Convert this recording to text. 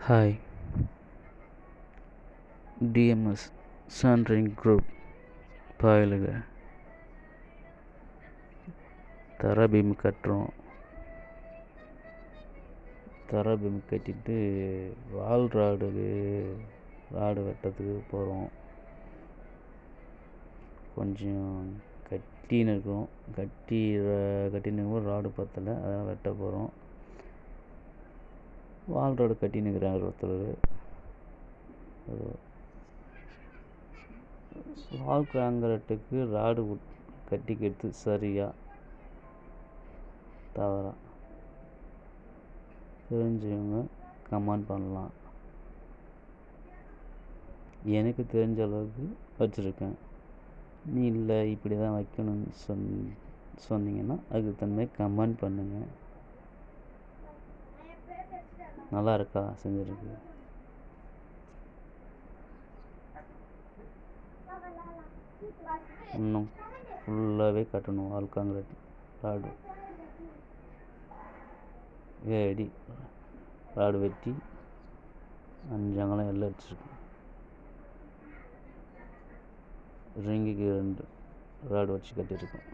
Hi, TMS சாண்ட்ரிங் group பாயலுக தர beam கட்டுறோம். தர பீம் கட்டிட்டு வால் ராடு வெட்டத்துக்கு போகிறோம். கொஞ்சம் கட்டின்னு இருக்கிறோம். கட்டின்னு ராடு பத்தலை, அதெல்லாம் வெட்ட போகிறோம். வால் ராடு கட்டின்னு இருக்கிறாங்க ஒருத்தர். வால் கிராங்கரட்டுக்கு ராடு கட்டிக்கிறது சரியா தவறா தெரிஞ்சவங்க கமெண்ட் பண்ணலாம். எனக்கு தெரிஞ்ச அளவுக்கு வச்சுருக்கேன். நீ இல்லை இப்படி தான் வைக்கணும்னு சொன்னீங்கன்னா அதுக்கு தகுந்த மாதிரி கமெண்ட் பண்ணுங்கள். நல்லா இருக்கா செஞ்சுருக்கு? இன்னும் ஃபுல்லாகவே கட்டணும். வால் காங்கிரீட் ராடு 7 அடி ராடு வெட்டி 5 அங்கலம் எல்லாம் அடிச்சிருக்கு. ரிங்குக்கு 2 ராடு வச்சு கட்டியிருக்கோம்.